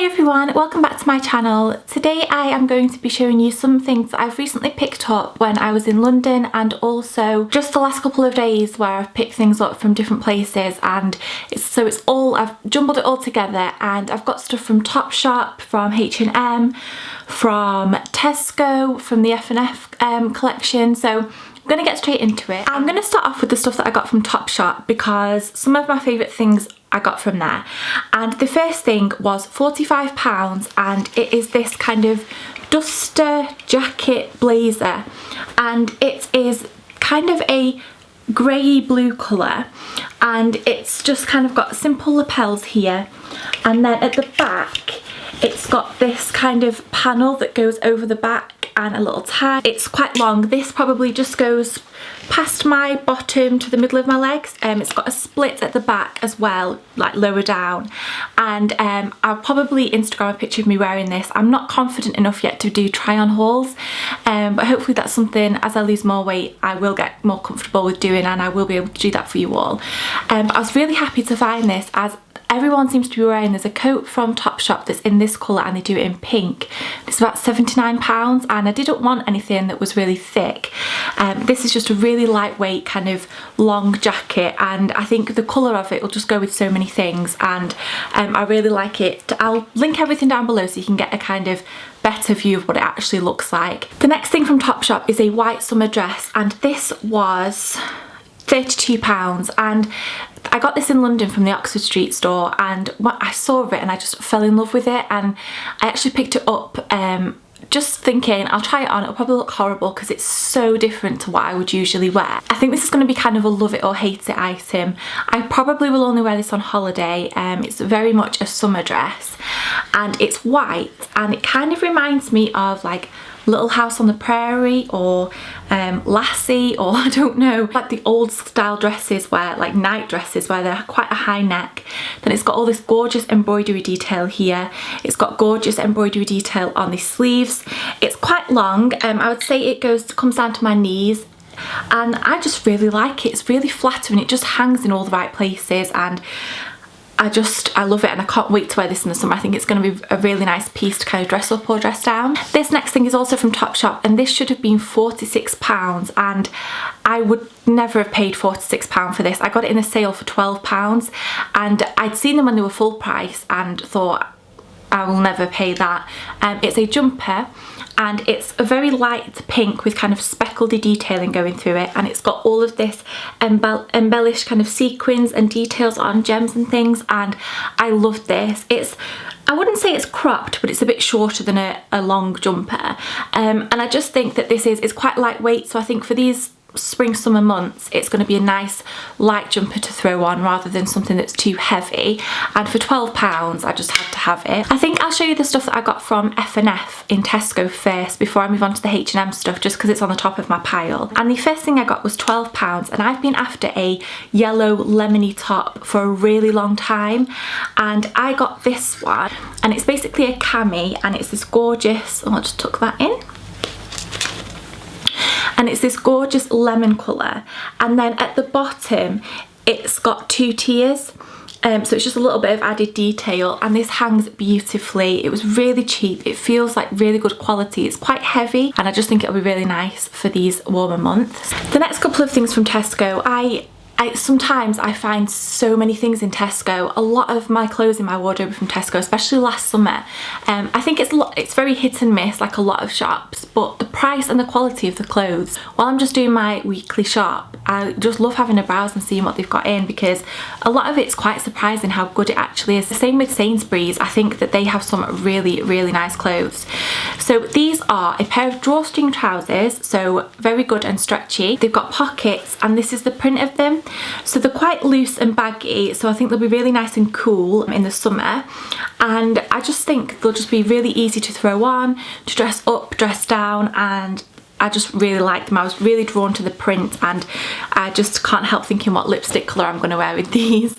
everyone, welcome back to my channel. Today I am going to be showing you some things that I've recently picked up when I was in London, and also just the last couple of days where I've picked things up from different places, and I've jumbled it all together, and I've got stuff from Topshop, from H&M, from Tesco, from the F&F collection. So I'm going to get straight into it. I'm going to start off with the stuff that I got from Topshop because some of my favourite things I got from there. And the first thing was £45, and it is this kind of duster jacket blazer, and it is kind of a grey blue colour, and it's just kind of got simple lapels here, and then at the back it's got this kind of panel that goes over the back and a little tag. It's quite long. This probably just goes past my bottom to the middle of my legs. It's got a split at the back as well, like lower down, and I'll probably Instagram a picture of me wearing this. I'm not confident enough yet to do try on hauls, but hopefully that's something, as I lose more weight, I will get more comfortable with doing, and I will be able to do that for you all. But I was really happy to find this, as everyone seems to be wearing. There's a coat from Topshop that's in this colour, and they do it in pink. It's about £79, and I didn't want anything that was really thick. This is just a really lightweight kind of long jacket, and I think the colour of it will just go with so many things, and I really like it. I'll link everything down below so you can get a kind of better view of what it actually looks like. The next thing from Topshop is a white summer dress, and this was £32, and I got this in London from the Oxford Street store, and I saw it and I just fell in love with it, and I actually picked it up just thinking I'll try it on. It'll probably look horrible because it's so different to what I would usually wear. I think this is going to be kind of a love it or hate it item. I probably will only wear this on holiday. It's very much a summer dress, and it's white, and it kind of reminds me of like Little House on the Prairie or Lassie, or I don't know, like the old style dresses where, like night dresses where they're quite a high neck. Then it's got all this gorgeous embroidery detail here. It's got gorgeous embroidery detail on the sleeves. It's quite long. I would say it comes down to my knees, and I just really like it. It's really flattering. It just hangs in all the right places, and I love it, and I can't wait to wear this in the summer. I think it's going to be a really nice piece to kind of dress up or dress down. This next thing is also from Topshop, and this should have been £46, and I would never have paid £46 for this. I got it in a sale for £12, and I'd seen them when they were full price and thought I will never pay that. It's a jumper, and it's a very light pink with kind of speckledy detailing going through it, and it's got all of this embellished kind of sequins and details on gems and things, and I love this. I wouldn't say it's cropped, but it's a bit shorter than a long jumper, and I just think that it's quite lightweight, so I think for these spring summer months it's going to be a nice light jumper to throw on rather than something that's too heavy, and for £12 I just had to have it. I think I'll show you the stuff that I got from F&F in Tesco first before I move on to the H&M stuff, just because it's on the top of my pile. And the first thing I got was £12, and I've been after a yellow lemony top for a really long time, and I got this one, and it's basically a cami, and it's this gorgeous, I'll just tuck that in, and it's this gorgeous lemon colour, and then at the bottom it's got two tiers, so it's just a little bit of added detail, and this hangs beautifully. It was really cheap. It feels like really good quality. It's quite heavy, and I just think it'll be really nice for these warmer months. The next couple of things from Tesco, sometimes I find so many things in Tesco. A lot of my clothes in my wardrobe are from Tesco, especially last summer. I think it's very hit and miss, like a lot of shops, but the price and the quality of the clothes, while I'm just doing my weekly shop, I just love having a browse and seeing what they've got in, because a lot of it's quite surprising how good it actually is. The same with Sainsbury's. I think that they have some really, really nice clothes. So these are a pair of drawstring trousers, so very good and stretchy. They've got pockets, and this is the print of them. So they're quite loose and baggy, so I think they'll be really nice and cool in the summer, and I just think they'll just be really easy to throw on, to dress up, dress down, and I just really like them. I was really drawn to the print, and I just can't help thinking what lipstick colour I'm going to wear with these.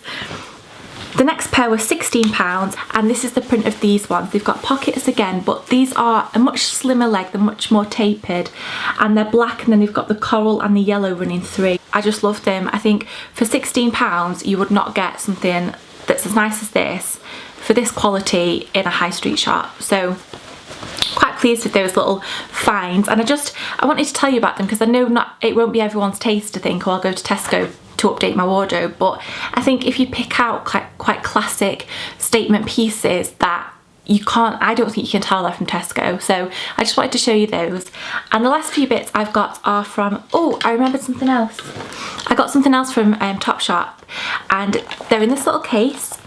The next pair were £16, and this is the print of these ones. They've got pockets again, but these are a much slimmer leg, they're much more tapered, and they're black, and then they've got the coral and the yellow running through. I just love them. I think for £16 you would not get something that's as nice as this for this quality in a high street shop. So quite pleased with those little finds, and I wanted to tell you about them because I know it won't be everyone's taste to think, oh, I'll go to Tesco to update my wardrobe, but I think if you pick out quite classic statement pieces that I don't think you can tell they're from Tesco, so I just wanted to show you those. And the last few bits I've got are from, oh, I remembered something else. I got something else from Topshop, and they're in this little case,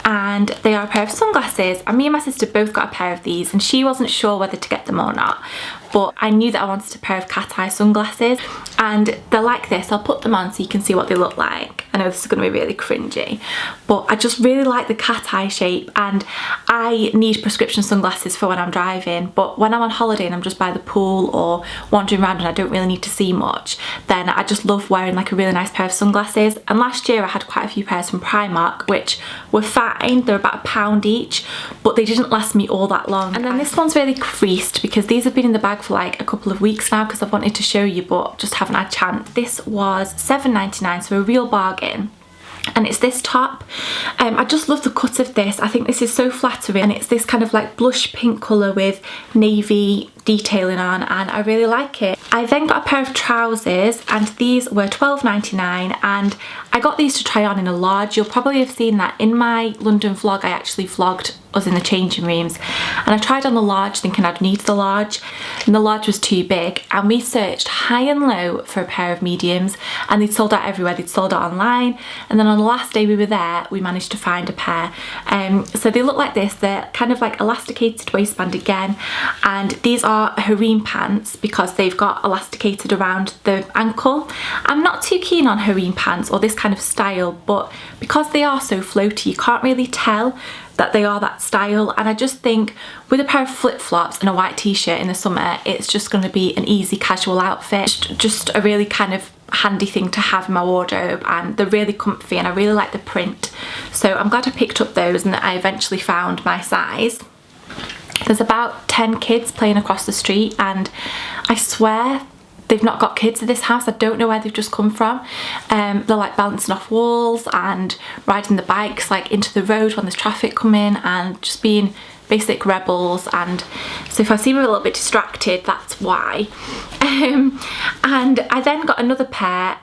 and they are a pair of sunglasses, and me and my sister both got a pair of these, and she wasn't sure whether to get them or not, but I knew that I wanted a pair of cat eye sunglasses, and they're like this. I'll put them on so you can see what they look like. I know this is going to be really cringy, but I just really like the cat eye shape, and I need prescription sunglasses for when I'm driving, but when I'm on holiday and I'm just by the pool or wandering around and I don't really need to see much, then I just love wearing like a really nice pair of sunglasses. And last year I had quite a few pairs from Primark, which were fine. They're about £1 each, but they didn't last me all that long. And then this one's really creased because these have been in the bag for like a couple of weeks now because I've wanted to show you but just haven't had a chance. This was £7.99, so a real bargain. And it's this top. I just love the cut of this. I think this is so flattering, and it's this kind of like blush pink colour with navy detailing on, and I really like it. I then got a pair of trousers, and these were £12.99, and I got these to try on in a large. You'll probably have seen that in my London vlog. I actually vlogged us in the changing rooms, and I tried on the large thinking I'd need the large, and the large was too big, and we searched high and low for a pair of mediums, and they'd sold out everywhere. They'd sold out online, and then on the last day we were there we managed to find a pair. So they look like this. They're kind of like elasticated waistband again, and these are harem pants because they've got elasticated around the ankle. I'm not too keen on harem pants or this kind of style, but because they are so floaty you can't really tell that they are that style, and I just think with a pair of flip-flops and a white t-shirt in the summer it's just going to be an easy casual outfit, just a really kind of handy thing to have in my wardrobe, and they're really comfy and I really like the print, so I'm glad I picked up those and that I eventually found my size. There's about 10 kids playing across the street, and I swear they've not got kids in this house. I don't know where they've just come from. They're like bouncing off walls and riding the bikes like into the road when there's traffic coming, and just being basic rebels. And so if I seem a little bit distracted, that's why. And I then got another pair.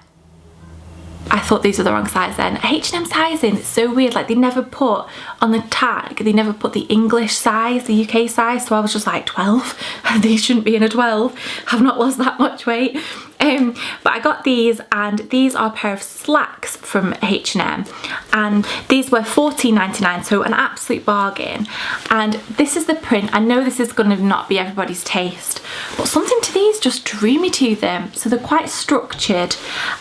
I thought these were the wrong size then. H&M sizing, it's so weird, like they never put on the tag, they never put the English size, the UK size, so I was just like 12, these shouldn't be in a 12, I've not lost that much weight. But I got these, and these are a pair of slacks from H&M, and these were £14.99, so an absolute bargain. And this is the print. I know this is going to not be everybody's taste, but something to these just drew me to them. So they're quite structured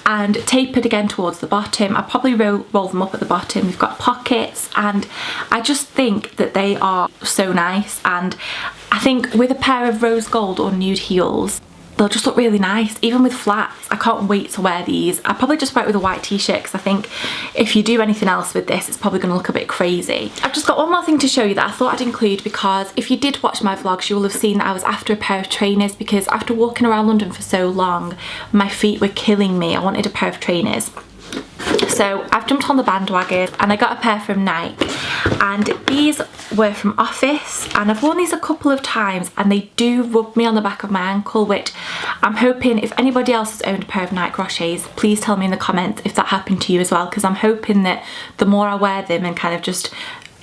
and tapered again towards the bottom. I probably roll them up at the bottom. We've got pockets, and I just think that they are so nice. And I think with a pair of rose gold or nude heels, they'll just look really nice, even with flats. I can't wait to wear these. I'll probably just wear it with a white t-shirt because I think if you do anything else with this, it's probably going to look a bit crazy. I've just got one more thing to show you that I thought I'd include, because if you did watch my vlogs, you will have seen that I was after a pair of trainers, because after walking around London for so long, my feet were killing me. I wanted a pair of trainers. So I've jumped on the bandwagon and I got a pair from Nike, and these were from Office, and I've worn these a couple of times and they do rub me on the back of my ankle, which I'm hoping if anybody else has owned a pair of Nike Rochers, please tell me in the comments if that happened to you as well, because I'm hoping that the more I wear them and kind of just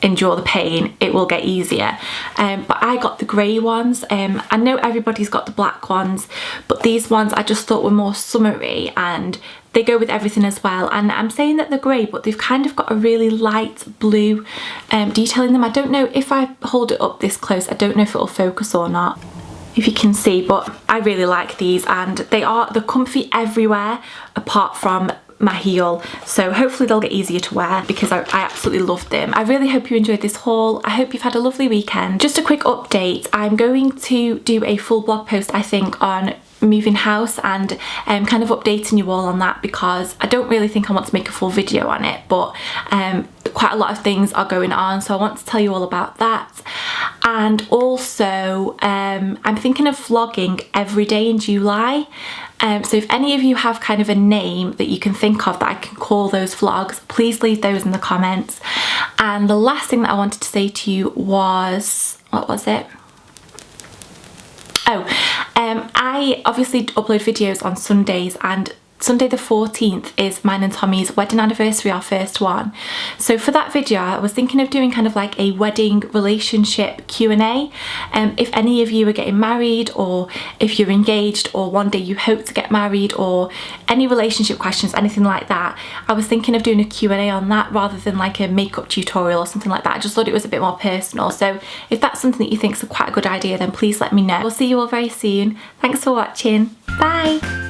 endure the pain, it will get easier. But I got the grey ones. I know everybody's got the black ones, but these ones I just thought were more summery and they go with everything as well. And I'm saying that they're grey, but they've kind of got a really light blue detail in them. I don't know if I hold it up this close, I don't know if it'll focus or not, if you can see, but I really like these, and they're comfy everywhere apart from my heel, so hopefully they'll get easier to wear because I absolutely loved them. I really hope you enjoyed this haul. I hope you've had a lovely weekend. Just a quick update, I'm going to do a full blog post I think on moving house and kind of updating you all on that, because I don't really think I want to make a full video on it, but quite a lot of things are going on, so I want to tell you all about that. And also I'm thinking of vlogging every day in July, So if any of you have kind of a name that you can think of that I can call those vlogs, please leave those in the comments. And the last thing that I wanted to say to you was, what was it? Oh, I obviously upload videos on Sundays, and Sunday the 14th is mine and Tommy's wedding anniversary, our first one. So for that video I was thinking of doing kind of like a wedding relationship Q&A. If any of you are getting married, or if you're engaged, or one day you hope to get married, or any relationship questions, anything like that, I was thinking of doing a Q&A on that rather than like a makeup tutorial or something like that. I just thought it was a bit more personal. So if that's something that you think is quite a good idea, then please let me know. We'll see you all very soon. Thanks for watching. Bye.